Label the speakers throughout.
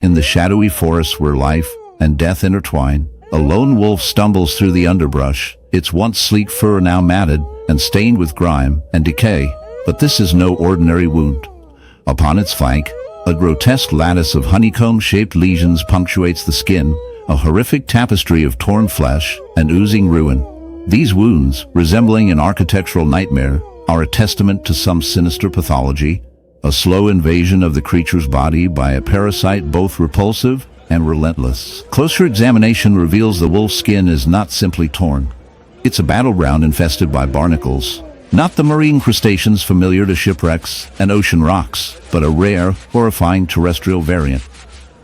Speaker 1: In the shadowy forests where life and death intertwine, a lone wolf stumbles through the underbrush, its once sleek fur now matted and stained with grime and decay. But this is no ordinary wound. Upon its flank, a grotesque lattice of honeycomb-shaped lesions punctuates the skin, a horrific tapestry of torn flesh and oozing ruin. These wounds, resembling an architectural nightmare, are a testament to some sinister pathology, a slow invasion of the creature's body by a parasite both repulsive and relentless. Closer examination reveals the wolf's skin is not simply torn. It's a battleground infested by barnacles, not the marine crustaceans familiar to shipwrecks and ocean rocks, but a rare, horrifying terrestrial variant.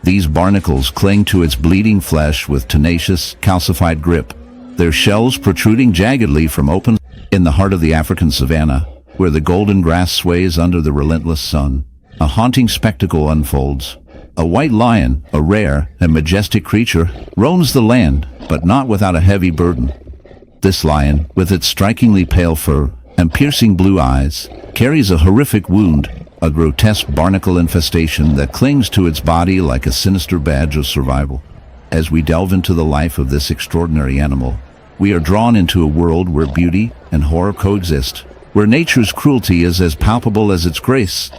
Speaker 1: These barnacles cling to its bleeding flesh with tenacious, calcified grip, their shells protruding jaggedly from open in the heart of the African savanna, where the golden grass sways under the relentless sun. A haunting spectacle unfolds. A white lion, a rare and majestic creature, roams the land, but not without a heavy burden. This lion, with its strikingly pale fur and piercing blue eyes, carries a horrific wound, a grotesque barnacle infestation that clings to its body like a sinister badge of survival. As we delve into the life of this extraordinary animal, we are drawn into a world where beauty and horror coexist, where nature's cruelty is as palpable as its grace.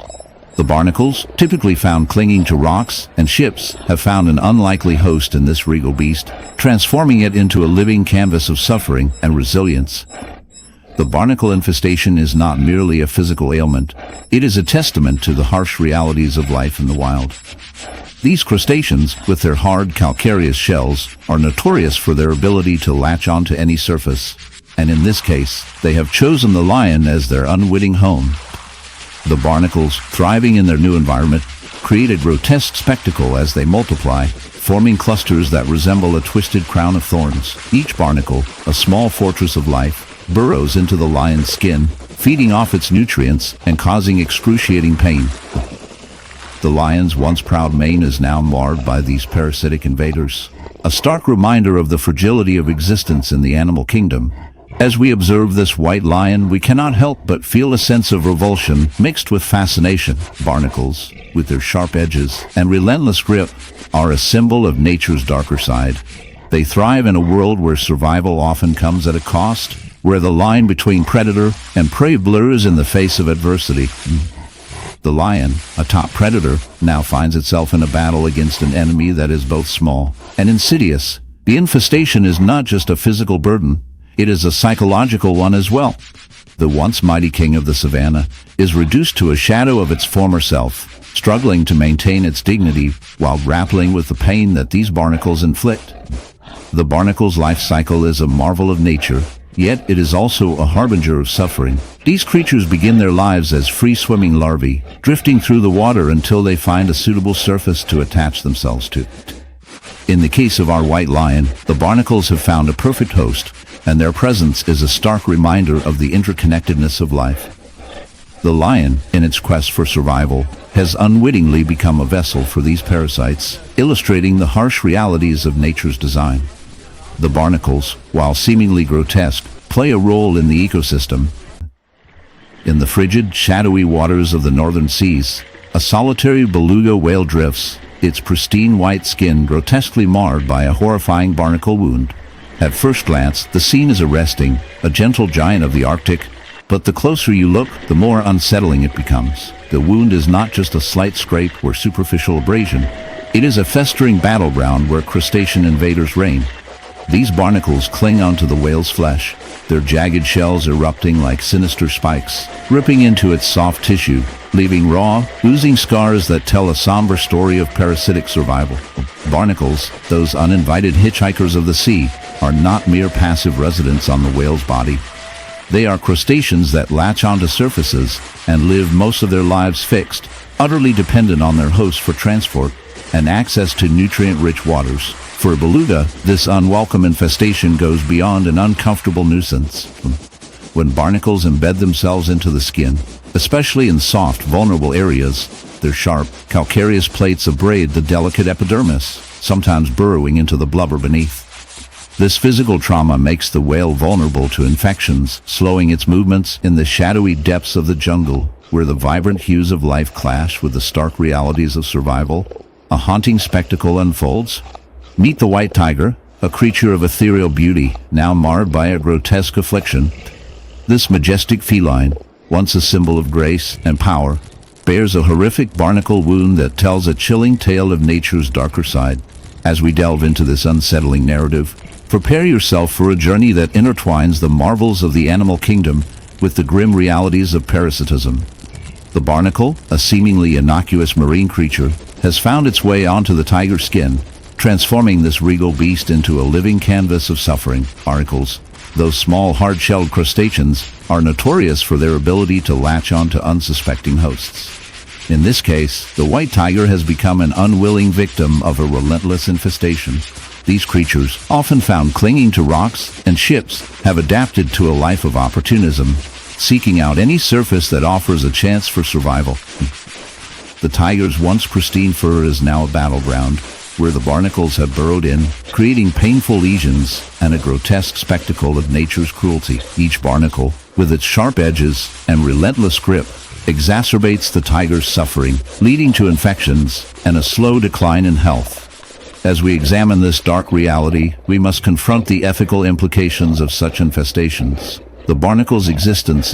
Speaker 1: The barnacles, typically found clinging to rocks and ships, have found an unlikely host in this regal beast, transforming it into a living canvas of suffering and resilience. The barnacle infestation is not merely a physical ailment, it is a testament to the harsh realities of life in the wild. These crustaceans, with their hard, calcareous shells, are notorious for their ability to latch onto any surface, and in this case, they have chosen the lion as their unwitting home. The barnacles, thriving in their new environment, create a grotesque spectacle as they multiply, forming clusters that resemble a twisted crown of thorns. Each barnacle, a small fortress of life, burrows into the lion's skin, feeding off its nutrients and causing excruciating pain. The lion's once proud mane is now marred by these parasitic invaders, a stark reminder of the fragility of existence in the animal kingdom. As we observe this white lion, we cannot help but feel a sense of revulsion mixed with fascination. Barnacles, with their sharp edges and relentless grip, are a symbol of nature's darker side. They thrive in a world where survival often comes at a cost, where the line between predator and prey blurs in the face of adversity. The lion, a top predator, now finds itself in a battle against an enemy that is both small and insidious. The infestation is not just a physical burden, it is a psychological one as well. The once mighty king of the savannah is reduced to a shadow of its former self, struggling to maintain its dignity while grappling with the pain that these barnacles inflict. The barnacle's life cycle is a marvel of nature, yet it is also a harbinger of suffering. These creatures begin their lives as free-swimming larvae, drifting through the water until they find a suitable surface to attach themselves to. In the case of our white lion, the barnacles have found a perfect host, and their presence is a stark reminder of the interconnectedness of life. The lion, in its quest for survival, has unwittingly become a vessel for these parasites, illustrating the harsh realities of nature's design. The barnacles, while seemingly grotesque, play a role in the ecosystem. In the frigid, shadowy waters of the northern seas, a solitary beluga whale drifts, its pristine white skin grotesquely marred by a horrifying barnacle wound. At first glance, the scene is arresting, a gentle giant of the Arctic, but the closer you look, the more unsettling it becomes. The wound is not just a slight scrape or superficial abrasion. It is a festering battleground where crustacean invaders reign. These barnacles cling onto the whale's flesh, their jagged shells erupting like sinister spikes, ripping into its soft tissue, leaving raw, oozing scars that tell a somber story of parasitic survival. Barnacles, those uninvited hitchhikers of the sea, are not mere passive residents on the whale's body. They are crustaceans that latch onto surfaces and live most of their lives fixed, utterly dependent on their host for transport and access to nutrient-rich waters. For a beluga, this unwelcome infestation goes beyond an uncomfortable nuisance. When barnacles embed themselves into the skin, especially in soft, vulnerable areas, their sharp, calcareous plates abrade the delicate epidermis, sometimes burrowing into the blubber beneath. This physical trauma makes the whale vulnerable to infections, slowing its movements in the shadowy depths of the jungle, where the vibrant hues of life clash with the stark realities of survival. a haunting spectacle unfolds. Meet the white tiger, a creature of ethereal beauty, now marred by a grotesque affliction. This majestic feline, once a symbol of grace and power, bears a horrific barnacle wound that tells a chilling tale of nature's darker side. As we delve into this unsettling narrative, prepare yourself for a journey that intertwines the marvels of the animal kingdom with the grim realities of parasitism. The barnacle, a seemingly innocuous marine creature, has found its way onto the tiger's skin, transforming this regal beast into a living canvas of suffering. Barnacles, those small hard-shelled crustaceans, are notorious for their ability to latch onto unsuspecting hosts. In this case, the white tiger has become an unwilling victim of a relentless infestation. These creatures, often found clinging to rocks and ships, have adapted to a life of opportunism, seeking out any surface that offers a chance for survival. The tiger's once pristine fur is now a battleground, where the barnacles have burrowed in, creating painful lesions and a grotesque spectacle of nature's cruelty. Each barnacle, with its sharp edges and relentless grip, exacerbates the tiger's suffering, leading to infections and a slow decline in health. As we examine this dark reality, we must confront the ethical implications of such infestations. The barnacle's existence